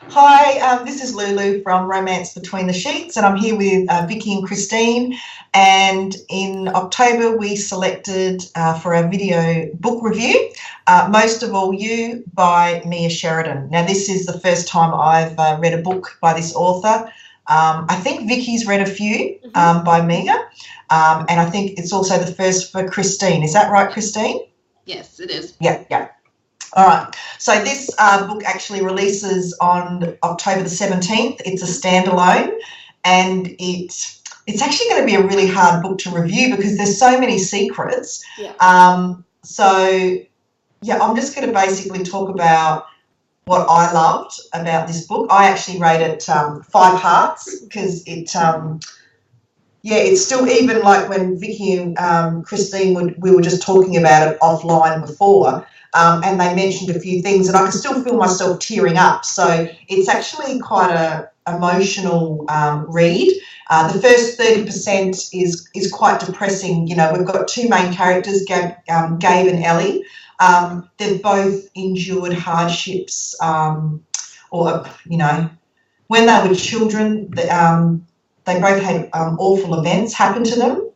Hi, this is Lulu from Romance Between the Sheets, and I'm here with Vicky and Christine. And in October, we selected for our video book review, Most of All You by Mia Sheridan. Now, this is the first time I've read a book by this author. I think Vicky's read a few by Mia, and I think it's also the first for Christine. Is that right, Christine? Yes, it is. Yeah, yeah. All right. So this book actually releases on October the 17th. It's a standalone, and it's actually going to be a really hard book to review because there's so many secrets. Yeah. So, yeah, I'm just going to basically talk about what I loved about this book. I actually rate it 5 hearts because it's still, even like when Vicky and Christine we were just talking about it offline before, and they mentioned a few things, and I could still feel myself tearing up. So it's actually quite a emotional read. The first 30% is quite depressing. You know, we've got two main characters, Gabe and Ellie. They've both endured hardships, or when they were children. They both had awful events happen to them.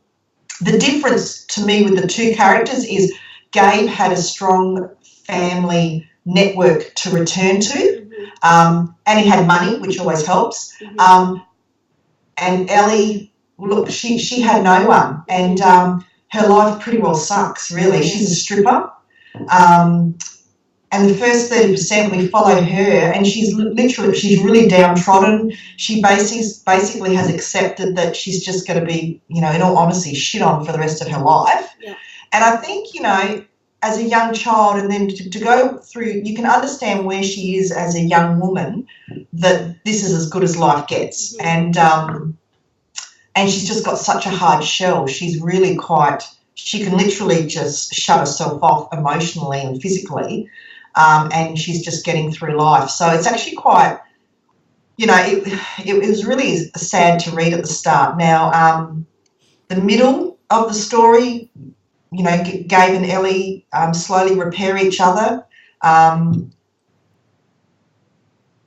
The difference to me with the two characters is Gabe had a strong family network to return to, and he had money, which always helps. And Ellie, look, she had no one, and her life pretty well sucks, really. She's a stripper. And the first 30% we follow her, and she's really downtrodden. She basically has accepted that she's just going to be, in all honesty, shit on for the rest of her life. Yeah. And I think, as a young child, and then to go through, you can understand where she is as a young woman, that this is as good as life gets. And she's just got such a hard shell. She's really she can literally just shut herself off emotionally and physically. And she's just getting through life. So it's actually quite, it was really sad to read at the start. Now, the middle of the story, Gabe and Ellie slowly repair each other. But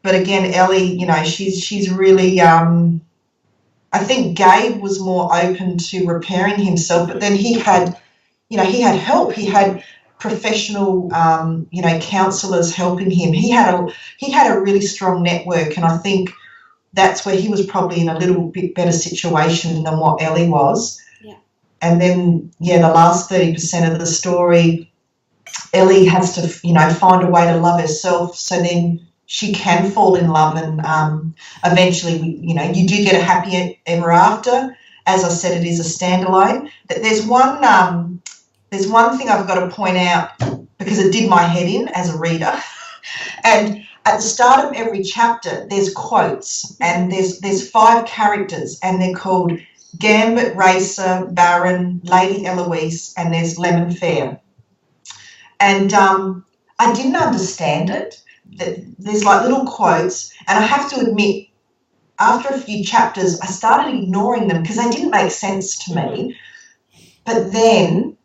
again, Ellie, she's really, I think Gabe was more open to repairing himself, but then he had help. He had professional, counsellors helping him. He had a really strong network, and I think that's where he was probably in a little bit better situation than what Ellie was. Yeah. And then, the last 30% of the story, Ellie has to, find a way to love herself, so then she can fall in love, and eventually, you do get a happy ever after. As I said, it is a standalone. There's one thing I've got to point out, because it did my head in as a reader. And at the start of every chapter, there's quotes, and there's 5 characters, and they're called Gambit, Racer, Baron, Lady Eloise, and there's Lemon Fair. And I didn't understand it. There's like little quotes, and I have to admit, after a few chapters, I started ignoring them because they didn't make sense to me. But then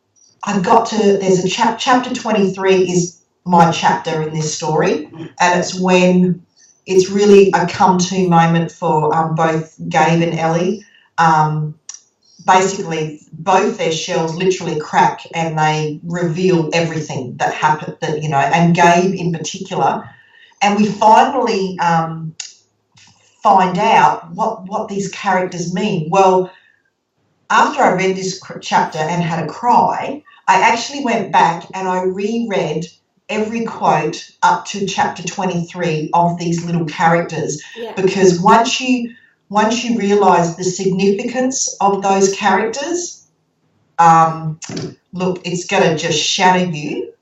I got to, there's a chapter 23 is my chapter in this story, and it's when it's really a come-to moment for both Gabe and Ellie. Basically, both their shells literally crack, and they reveal everything that happened, and Gabe in particular. And we finally find out what these characters mean. Well, after I read this chapter and had a cry, I actually went back and I reread every quote up to chapter 23 of these little characters, because once you realise the significance of those characters, look, it's going to just shatter you.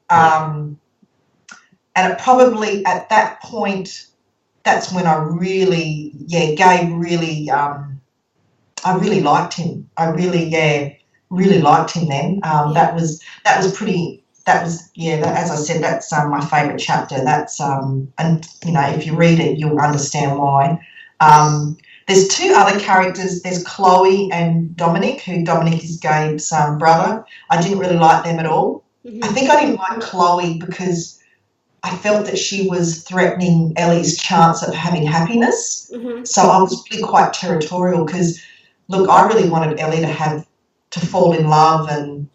And it probably at that point, that's when I really, Gabe really, I really liked him. I really liked him then. That was pretty. That was as I said, that's my favourite chapter. That's and if you read it, you'll understand why. There's 2 other characters. There's Chloe and Dominic, who Dominic is Gabe's brother. I didn't really like them at all. I think I didn't like Chloe because I felt that she was threatening Ellie's chance of having happiness. Mm-hmm. So I was really quite territorial because, look, I really wanted Ellie to fall in love, and,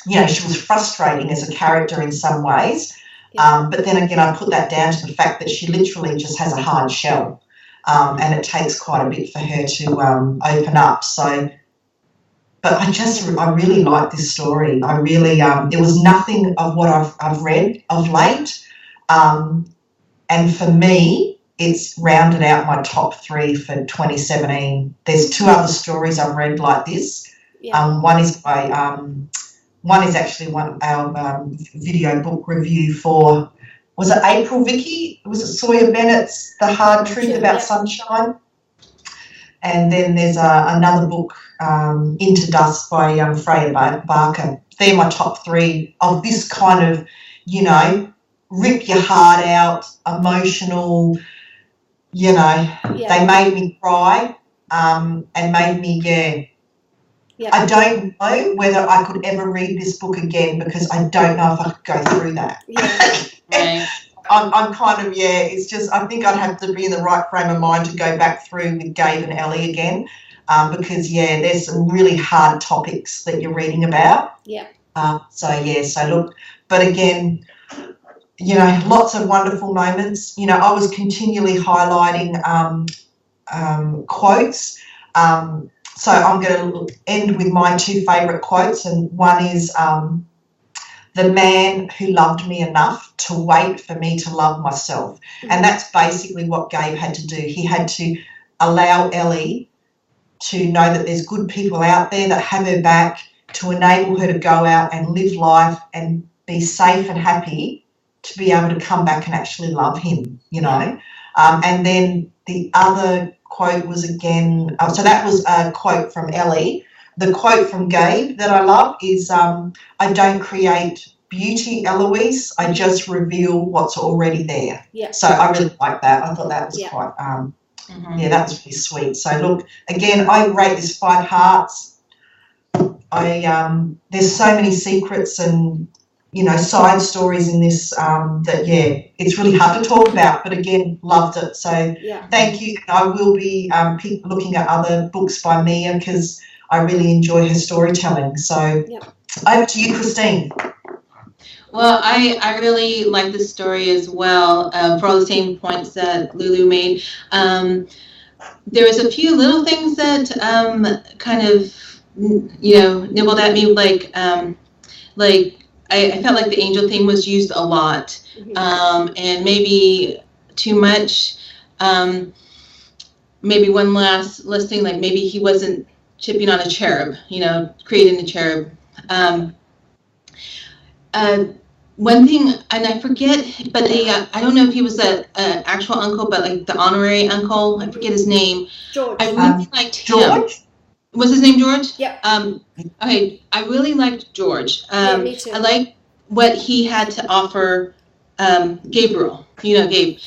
you know, she was frustrating as a character in some ways. Yeah. But then again, I put that down to the fact that she literally just has a hard shell, and it takes quite a bit for her to open up. So, but I really like this story. I really, it was nothing of what I've read of late. And for me, it's rounded out my top 3 for 2017. There's 2 other stories I've read like this. Yeah. One is actually our video book review for, was it April, Vicky? Was it Sawyer Bennett's The Hard Truth About Sunshine? And then there's another book, Into Dust by Freya Barker. They're my top 3 of this kind of, you know, rip your heart out, emotional, you know. They made me cry, and made me, I don't know whether I could ever read this book again, because I don't know if I could go through that. Right. I'm kind of, it's just, I think I'd have to be in the right frame of mind to go back through with Gabe and Ellie again, because, there's some really hard topics that you're reading about. Yeah. So look, but again, you know, lots of wonderful moments. You know, I was continually highlighting quotes. So I'm going to end with my 2 favourite quotes, and one is, the man who loved me enough to wait for me to love myself. And that's basically what Gabe had to do. He had to allow Ellie to know that there's good people out there that have her back, to enable her to go out and live life and be safe and happy, to be able to come back and actually love him, you know. And then the other quote was again, so that was a quote from Ellie. The quote from Gabe that I love is, I don't create beauty, Eloise, I just reveal what's already there. Yeah. So I really like that. I thought that was quite, that was really sweet. So look, again, I rate this 5 hearts. There's so many secrets and, you know, side stories in this, that, it's really hard to talk about, but again, loved it. So thank you. I will be looking at other books by Mia, because I really enjoy her storytelling. So over to you, Christine. Well, I really like this story as well, for all the same points that Lulu made. There was a few little things that kind of, you know, nibbled at me, like I felt like the angel theme was used a lot, and maybe too much. Maybe one last thing, like maybe he wasn't chipping on a cherub, you know, creating a cherub. One thing, and I forget, but I don't know if he was an actual uncle, but like the honorary uncle, I forget his name. George. I really liked him. George? Was his name George? Yep. Okay, I really liked George. Me too. I liked what he had to offer Gabriel, you know, Gabe,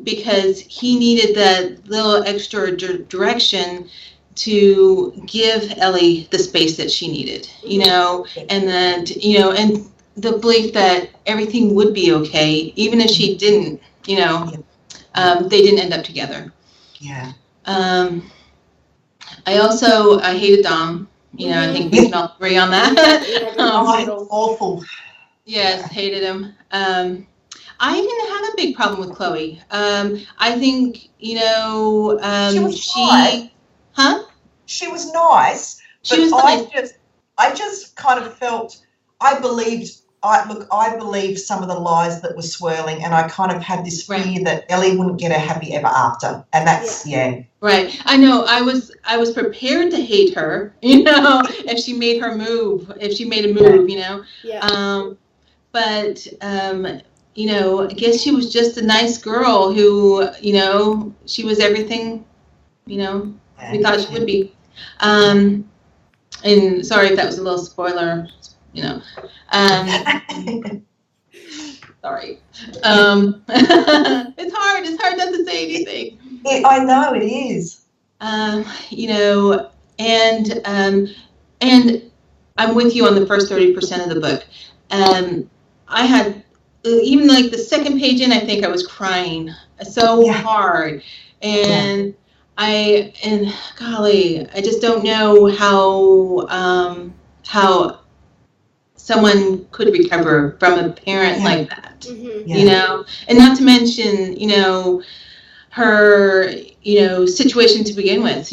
because he needed that little extra direction to give Ellie the space that she needed, you know, and that, you know, and the belief that everything would be okay, even if she didn't, you know, they didn't end up together. Yeah. I hated Dom. You know, I think we can all agree on that. Awful. Yes, hated him. I didn't have a big problem with Chloe. I think, you know, she was nice. Huh? She was nice. She was nice. I just kind of felt, I believed some of the lies that were swirling, and I kind of had this fear that Ellie wouldn't get a happy ever after, and that's Right. I know. I was prepared to hate her, you know, if she made a move, you know. Yeah. But you know, I guess she was just a nice girl who, you know, she was everything, you know, we thought she would be. And sorry if that was a little spoiler, you know. Sorry. It's hard not to say anything. I know it is. You know, and I'm with you on the first 30% of the book. I had even like the second page in, I think I was crying so Yeah. hard. And and golly, I just don't know how someone could recover from a parent like that, and not to mention, her, situation to begin with,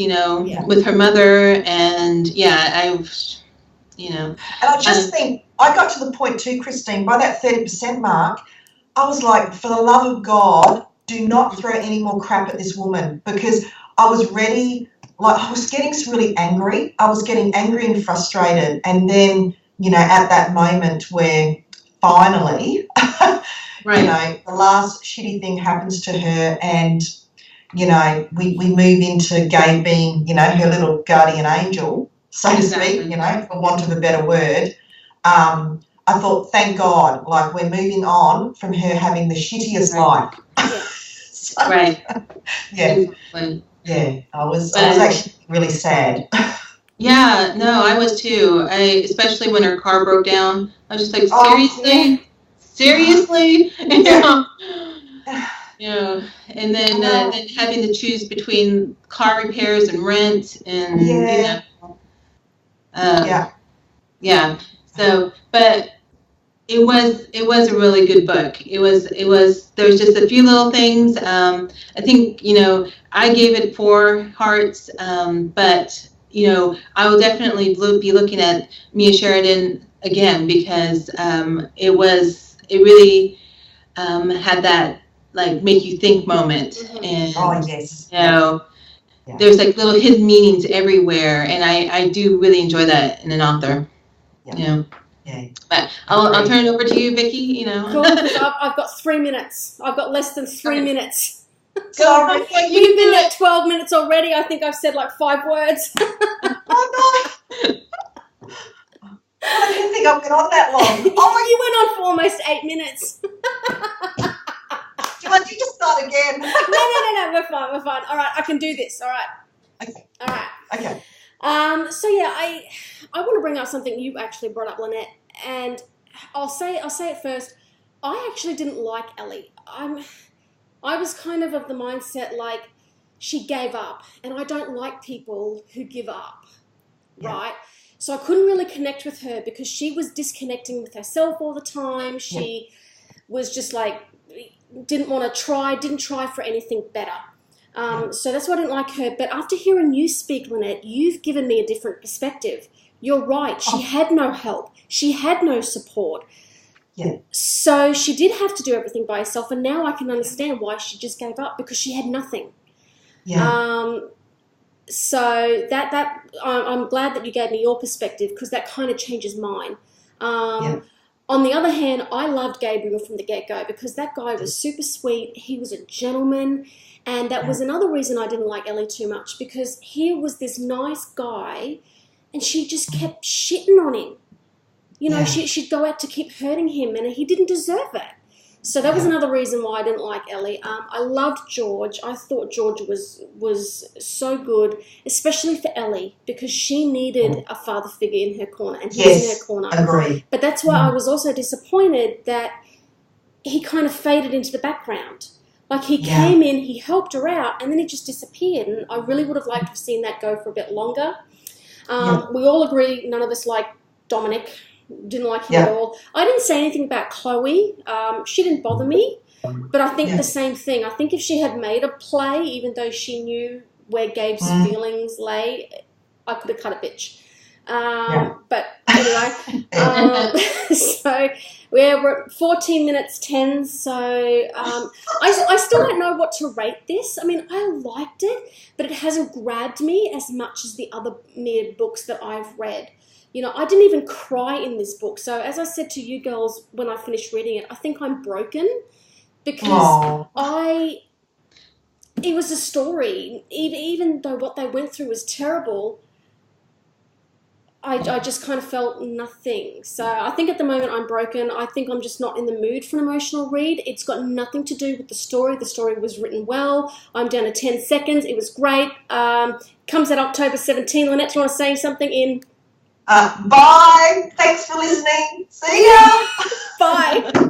with her mother, and And I just think, I got to the point too, Christine, by that 30% mark, I was like, for the love of God, do not throw any more crap at this woman, because I was ready, like I was getting really angry. I was getting angry and frustrated. And then, at that moment where finally, the last shitty thing happens to her, and, we move into Gabe being, her little guardian angel, so to speak, for want of a better word. I thought, thank God, like we're moving on from her having the shittiest life. So, yeah. Exactly. Yeah, I was actually really sad. Yeah, no, I was too. Especially when her car broke down. I was just like, seriously? Seriously? And then having to choose between car repairs and rent, and So, but it was a really good book. It was there was just a few little things. I think, I gave it 4 hearts, but I will definitely be looking at Mia Sheridan again, because it really had that like make you think moment. And there's like little hidden meanings everywhere, and I do really enjoy that in an author. Yeah. But I'll turn it over to you, Vicki. Cool, because I've got 3 minutes. I've got less than 3 minutes. Sorry, We've been at 12 minutes already. I think I've said like 5 words. Oh no! I didn't think I went on that long. You went on for almost 8 minutes. Do you want to just start again? No. We're fine. All right, I can do this. All right. Okay. All right. Okay. So yeah, I want to bring up something you actually brought up, Lynette, and I'll say it first. I actually didn't like Ellie. I was kind of the mindset like she gave up, and I don't like people who give up, right? So I couldn't really connect with her because she was disconnecting with herself all the time. She was just like didn't try for anything better. So that's why I didn't like her. But after hearing you speak, Lynette, you've given me a different perspective. You're right. She had no help. She had no support. Yeah. So she did have to do everything by herself, and now I can understand why she just gave up, because she had nothing. Yeah. So that I'm glad that you gave me your perspective, because that kind of changes mine. On the other hand, I loved Gabriel from the get-go, because that guy was super sweet. He was a gentleman. And that was another reason I didn't like Ellie too much, because he was this nice guy and she just kept shitting on him. She'd go out to keep hurting him, and he didn't deserve it. So that was another reason why I didn't like Ellie. I loved George. I thought George was so good, especially for Ellie, because she needed a father figure in her corner, and he was in her corner. Agree. But that's why I was also disappointed that he kind of faded into the background. Like he came in, he helped her out, and then he just disappeared. And I really would have liked to have seen that go for a bit longer. We all agree, none of us like Dominic. Didn't like him at all. I didn't say anything about Chloe. She didn't bother me. But I think the same thing. I think if she had made a play, even though she knew where Gabe's feelings lay, I could have cut a bitch. But anyway, so we're at 14 minutes 10. So I still don't know what to rate this. I mean, I liked it, but it hasn't grabbed me as much as the other Mia books that I've read. I didn't even cry in this book. So as I said to you girls when I finished reading it, I think I'm broken, because it was a story. Even though what they went through was terrible, I just kind of felt nothing. So I think at the moment I'm broken. I think I'm just not in the mood for an emotional read. It's got nothing to do with the story. The story was written well. I'm down to 10 seconds. It was great. Comes out October 17. Lynette, do you want to say something in? Bye. Thanks for listening. See ya. Bye.